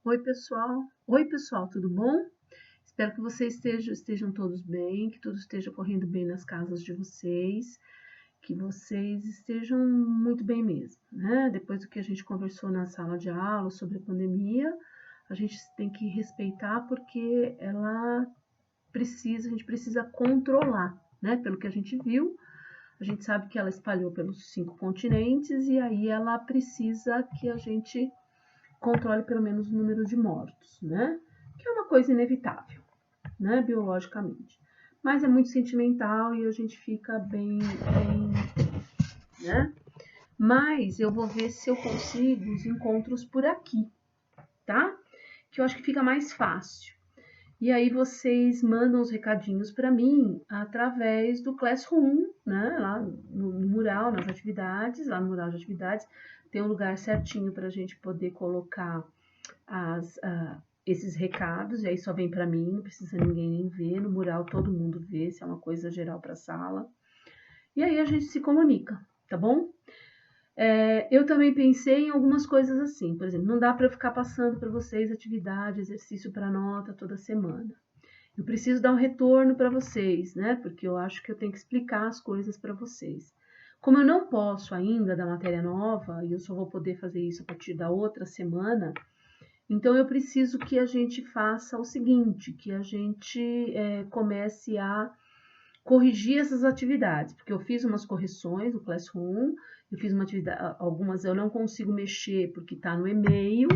Oi, pessoal, tudo bom? Espero que vocês estejam todos bem, que tudo esteja correndo bem nas casas de vocês, que vocês estejam muito bem mesmo, né? Depois do que a gente conversou na sala de aula sobre a pandemia, a gente tem que respeitar porque a gente precisa controlar, né? Pelo que a gente viu, a gente sabe que ela espalhou pelos 5 continentes e aí ela precisa que a gente controle pelo menos o número de mortos, né? Que é uma coisa inevitável, né? Biologicamente. Mas é muito sentimental e a gente fica bem, né? Mas eu vou ver se eu consigo os encontros por aqui, tá? Que eu acho que fica mais fácil. E aí vocês mandam os recadinhos para mim através do Classroom, né? Lá no mural, nas atividades, lá no mural de atividades, tem um lugar certinho para a gente poder colocar esses recados, e aí só vem para mim, não precisa ninguém ver, no mural todo mundo vê, se é uma coisa geral para a sala. E aí a gente se comunica, tá bom? Eu também pensei em algumas coisas assim, por exemplo, não dá para eu ficar passando para vocês atividade, exercício para nota toda semana. Eu preciso dar um retorno para vocês, né? Porque eu acho que eu tenho que explicar as coisas para vocês. Como eu não posso ainda da matéria nova, e eu só vou poder fazer isso a partir da outra semana, então eu preciso que a gente faça o seguinte, que a gente comece a corrigir essas atividades, porque eu fiz umas correções no Classroom, eu fiz uma atividade, algumas eu não consigo mexer porque está no e-mail,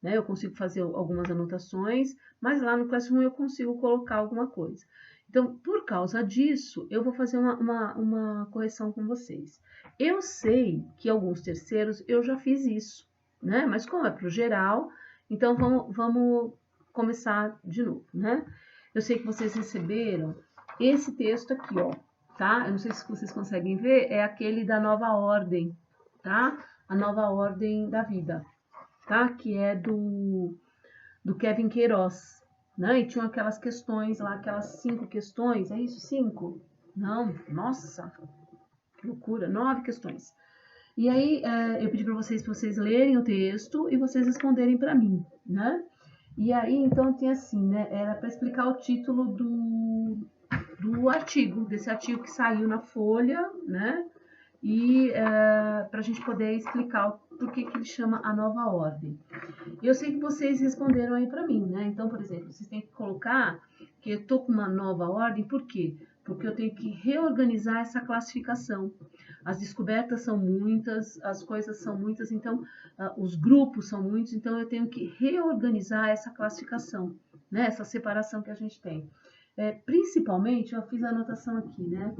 né? Eu consigo fazer algumas anotações, mas lá no Classroom eu consigo colocar alguma coisa. Então, por causa disso, eu vou fazer uma correção com vocês. Eu sei que alguns terceiros eu já fiz isso, né? Mas como é para o geral, então vamos começar de novo, né? Eu sei que vocês receberam esse texto aqui, ó, tá? Eu não sei se vocês conseguem ver, é aquele da nova ordem, tá? A nova ordem da vida, tá? Que é do Kevin Queiroz, né? E tinham aquelas questões lá, aquelas 5 questões, é isso? 5? Não, nossa, que loucura, 9 questões. E aí eu pedi para vocês lerem o texto e vocês responderem para mim, né? E aí então tem assim, né? Era para explicar o título do artigo, desse artigo que saiu na Folha, né? E para a gente poder explicar por que ele chama a nova ordem. Eu sei que vocês responderam aí para mim, né? Então, por exemplo, vocês têm que colocar que eu estou com uma nova ordem, por quê? Porque eu tenho que reorganizar essa classificação. As descobertas são muitas, as coisas são muitas, então os grupos são muitos, então eu tenho que reorganizar essa classificação, né? Essa separação que a gente tem. Principalmente, eu fiz a anotação aqui, né?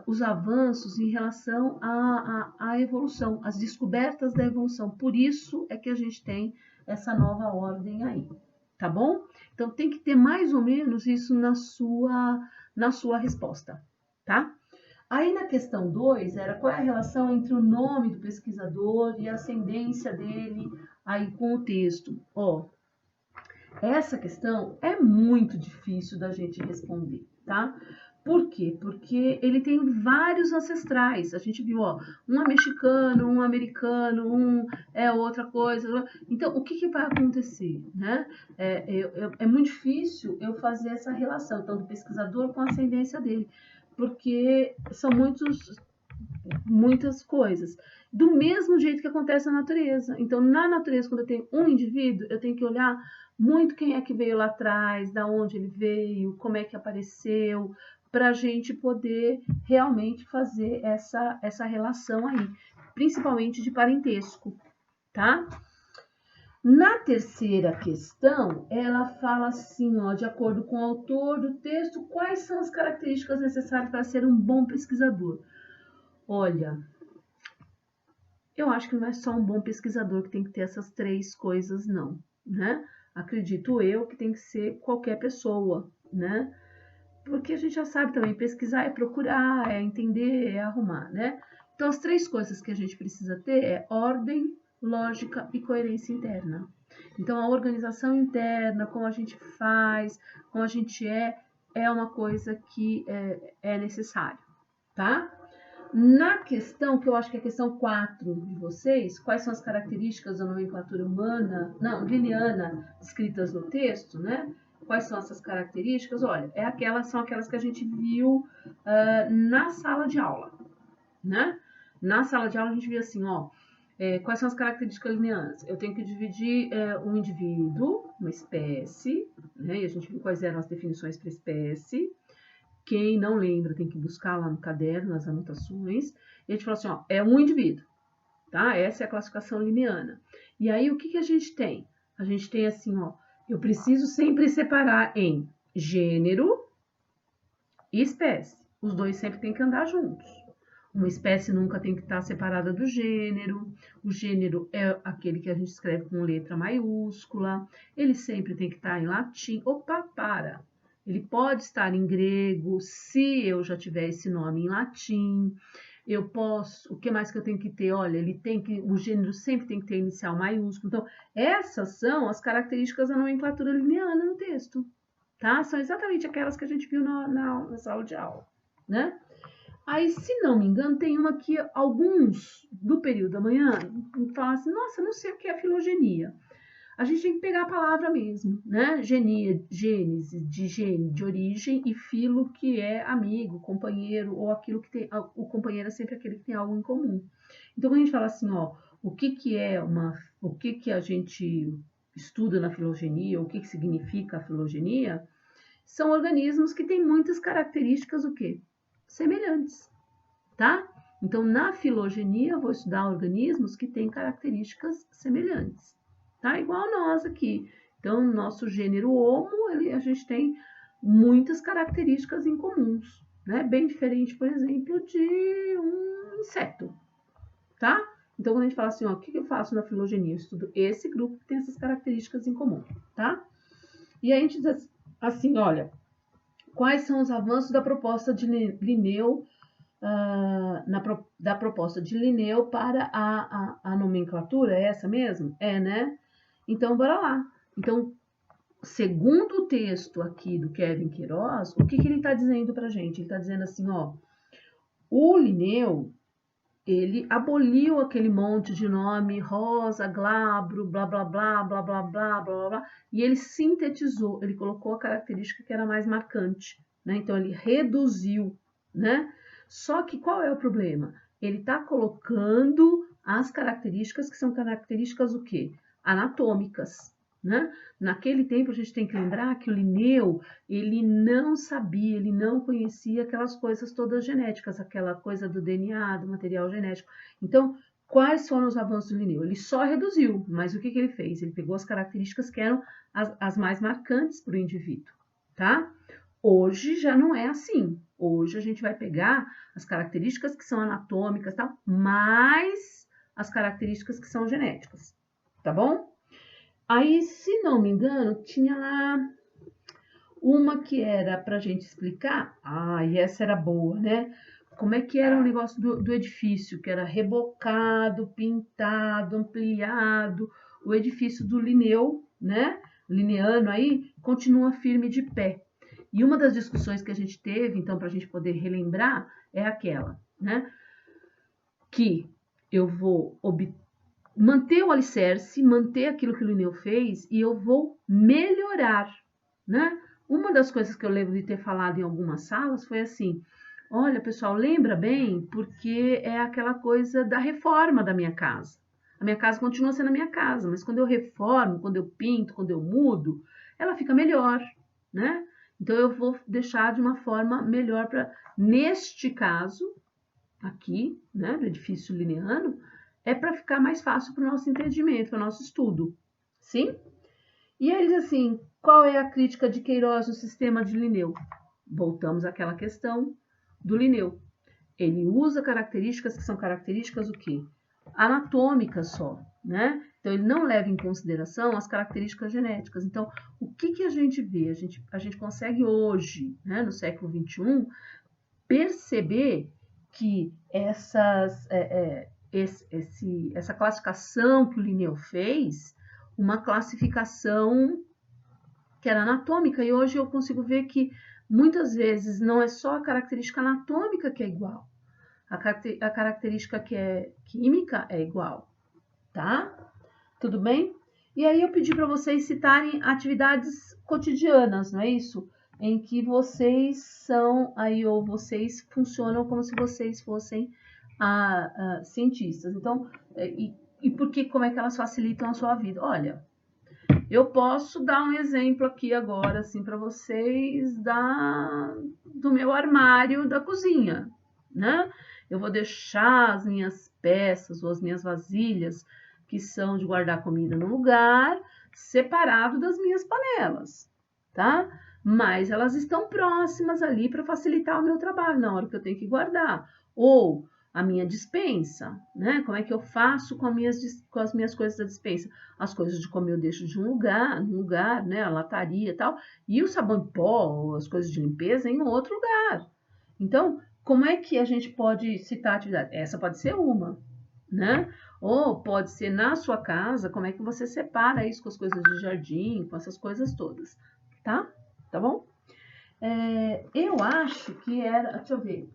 Os avanços em relação à evolução, as descobertas da evolução. Por isso é que a gente tem essa nova ordem aí, tá bom? Então tem que ter mais ou menos isso na sua resposta, tá? Aí na questão 2 era qual é a relação entre o nome do pesquisador e a ascendência dele aí com o texto. Ó, essa questão é muito difícil da gente responder, tá? Por quê? Porque ele tem vários ancestrais. A gente viu, ó, um é mexicano, um americano, um é outra coisa. Então, o que vai acontecer, né? É muito difícil eu fazer essa relação, então, do pesquisador com a ascendência dele, porque são muitas coisas. Do mesmo jeito que acontece na natureza. Então, na natureza, quando eu tenho um indivíduo, eu tenho que olhar muito quem é que veio lá atrás, da onde ele veio, como é que apareceu, para a gente poder realmente fazer essa relação aí, principalmente de parentesco, tá? Na terceira questão, ela fala assim, ó, de acordo com o autor do texto, quais são as características necessárias para ser um bom pesquisador? Olha, eu acho que não é só um bom pesquisador que tem que ter essas 3 coisas, não, né? Acredito eu que tem que ser qualquer pessoa, né? Porque a gente já sabe também, pesquisar é procurar, é entender, é arrumar, né? Então, as 3 coisas que a gente precisa ter é ordem, lógica e coerência interna. Então, a organização interna, como a gente faz, como a gente é uma coisa que é necessário, tá? Na questão, que eu acho que é a questão 4 de vocês, quais são as características da nomenclatura humana, não, liniana, escritas no texto, né? Quais são essas características? Olha, são aquelas que a gente viu na sala de aula, né? Na sala de aula a gente viu assim, ó, quais são as características lineanas? Eu tenho que dividir um indivíduo, uma espécie, né? E a gente viu quais eram as definições para espécie. Quem não lembra tem que buscar lá no caderno, nas anotações. E a gente fala assim, ó, é um indivíduo, tá? Essa é a classificação lineana. E aí, o que a gente tem? A gente tem assim, ó, eu preciso sempre separar em gênero e espécie. Os dois sempre têm que andar juntos. Uma espécie nunca tem que estar separada do gênero. O gênero é aquele que a gente escreve com letra maiúscula. Ele sempre tem que estar em latim. Opa, para! Ele pode estar em grego, se eu já tiver esse nome em latim. Eu posso, o que mais que eu tenho que ter? Olha, o gênero sempre tem que ter inicial maiúsculo. Então, essas são as características da nomenclatura lineana no texto, tá? São exatamente aquelas que a gente viu na sala de aula, né? Aí, se não me engano, tem uma que alguns do período da manhã falam assim, nossa, não sei o que é filogenia. A gente tem que pegar a palavra mesmo, né? Genia, gênese, de gene, de origem, e filo, que é amigo, companheiro, ou aquilo que tem. O companheiro é sempre aquele que tem algo em comum. Então, quando a gente fala assim, ó, o que a gente estuda na filogenia, o que significa a filogenia, são organismos que têm muitas características, o quê? Semelhantes, tá? Então, na filogenia, eu vou estudar organismos que têm características semelhantes, tá? Igual nós aqui. Então, no nosso gênero Homo, a gente tem muitas características em comuns, né? Bem diferente, por exemplo, de um inseto, tá? Então, quando a gente fala assim, ó, o que eu faço na filogenia? Eu estudo esse grupo que tem essas características em comum, tá? E a gente diz assim, olha, quais são os avanços da proposta de Linneu, da proposta de Linneu para a nomenclatura? É essa mesmo? É, né? Então, bora lá. Então, segundo o texto aqui do Kevin Queiroz, o que ele está dizendo para a gente? Ele está dizendo assim, ó, o Linneu, ele aboliu aquele monte de nome, rosa, glabro, blá, blá, blá, blá, blá, blá, blá, blá, e ele sintetizou, ele colocou a característica que era mais marcante, né? Então, ele reduziu, né? Só que qual é o problema? Ele está colocando as características que são características o quê? Anatômicas, né? Naquele tempo, a gente tem que lembrar que o Linneu, ele não sabia, ele não conhecia aquelas coisas todas genéticas, aquela coisa do DNA, do material genético. Então, quais foram os avanços do Linneu? Ele só reduziu, mas o que ele fez? Ele pegou as características que eram as mais marcantes para o indivíduo, tá? Hoje já não é assim. Hoje a gente vai pegar as características que são anatômicas, tá? Mais as características que são genéticas, tá bom? Aí, se não me engano, tinha lá uma que era para a gente explicar. E essa era boa, né? Como é que era o negócio do edifício, que era rebocado, pintado, ampliado. O edifício do Linneu, né? Lineano aí, continua firme de pé. E uma das discussões que a gente teve, então, para a gente poder relembrar, é aquela, né? Que eu vou manter o alicerce, manter aquilo que o Linneu fez, e eu vou melhorar, né? Uma das coisas que eu lembro de ter falado em algumas salas foi assim, olha, pessoal, lembra bem, porque é aquela coisa da reforma da minha casa. A minha casa continua sendo a minha casa, mas quando eu reformo, quando eu pinto, quando eu mudo, ela fica melhor, né? Então, eu vou deixar de uma forma melhor para, neste caso, aqui, né, do edifício lineano, é para ficar mais fácil para o nosso entendimento, para o nosso estudo. Sim? E aí, assim, qual é a crítica de Queiroz no sistema de Linneu? Voltamos àquela questão do Linneu. Ele usa características que são características o quê? Anatômicas só, né? Então, ele não leva em consideração as características genéticas. Então, o que a gente vê? A gente consegue hoje, né, no século XXI, perceber que essa classificação que o Linneu fez, uma classificação que era anatômica, e hoje eu consigo ver que muitas vezes não é só a característica anatômica que é igual. A característica que é química é igual, tá? Tudo bem? E aí eu pedi para vocês citarem atividades cotidianas, não é isso? Em que vocês são aí, ou vocês funcionam como se vocês fossem cientistas. Então, e por que, como é que elas facilitam a sua vida? Olha, eu posso dar um exemplo aqui agora, assim, para vocês do meu armário da cozinha, né? Eu vou deixar as minhas peças ou as minhas vasilhas, que são de guardar comida no lugar, separado das minhas panelas, tá? Mas elas estão próximas ali para facilitar o meu trabalho na hora que eu tenho que guardar. Ou a minha despensa, né? Como é que eu faço com as minhas coisas da despensa? As coisas de comer eu deixo de um lugar, né? A lataria e tal. E o sabão de pó, as coisas de limpeza em outro lugar. Então, como é que a gente pode citar a atividade? Essa pode ser uma, né? Ou pode ser na sua casa, como é que você separa isso com as coisas de jardim, com essas coisas todas, tá? Tá bom? Eu acho que era, deixa eu ver,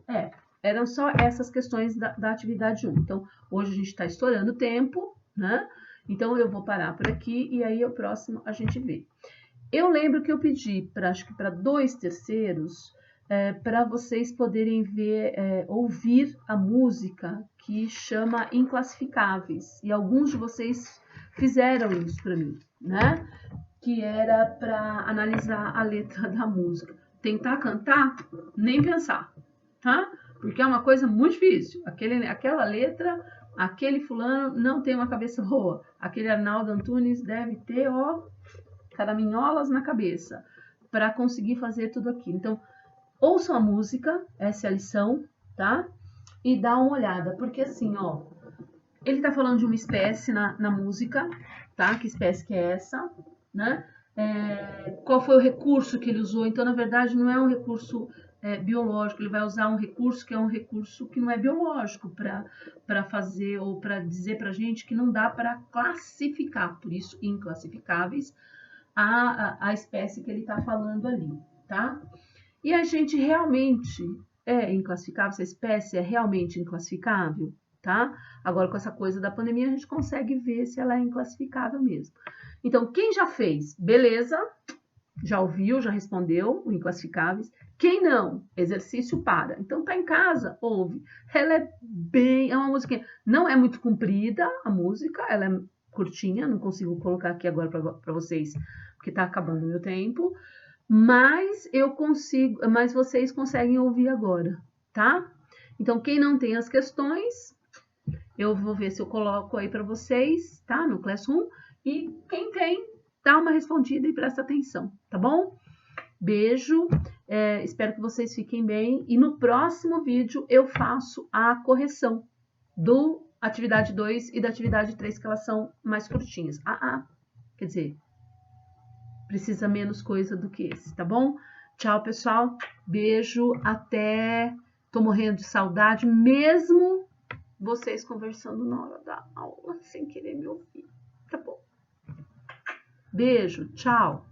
eram só essas questões da atividade 1. Então, hoje a gente está estourando o tempo, né? Então, eu vou parar por aqui e aí o próximo a gente vê. Eu lembro que eu pedi, acho que para 2/3, para vocês poderem ver, ouvir a música que chama Inclassificáveis. E alguns de vocês fizeram isso para mim, né? Que era para analisar a letra da música. Tentar cantar, nem pensar, tá? Porque é uma coisa muito difícil. Aquela letra, aquele fulano não tem uma cabeça boa. Aquele Arnaldo Antunes deve ter, caraminholas na cabeça para conseguir fazer tudo aquilo. Então, ouçam a música, essa é a lição, tá? E dá uma olhada, porque assim, ele tá falando de uma espécie na música, tá? Que espécie que é essa, né? Qual foi o recurso que ele usou? Então, na verdade, não é um recurso biológico, ele vai usar um recurso que é um recurso que não é biológico para fazer ou para dizer para gente que não dá para classificar, por isso inclassificáveis, a espécie que ele está falando ali, tá? E a gente realmente é inclassificável, essa espécie é realmente inclassificável, tá? Agora, com essa coisa da pandemia, a gente consegue ver se ela é inclassificável mesmo. Então, quem já fez, beleza, já ouviu, já respondeu, o inclassificáveis. Quem não, exercício para. Então, tá em casa, ouve. Ela é uma musiquinha, não é muito comprida a música, ela é curtinha, não consigo colocar aqui agora para vocês, porque tá acabando o meu tempo, mas mas vocês conseguem ouvir agora, tá? Então, quem não tem as questões, eu vou ver se eu coloco aí para vocês, tá? No Classroom. E quem tem, dá uma respondida e presta atenção, tá bom? Beijo, espero que vocês fiquem bem. E no próximo vídeo eu faço a correção do atividade 2 e da atividade 3, que elas são mais curtinhas. Quer dizer, precisa menos coisa do que esse, tá bom? Tchau, pessoal. Beijo, até. Tô morrendo de saudade, mesmo vocês conversando na hora da aula, sem querer me ouvir. Tá bom? Beijo, tchau.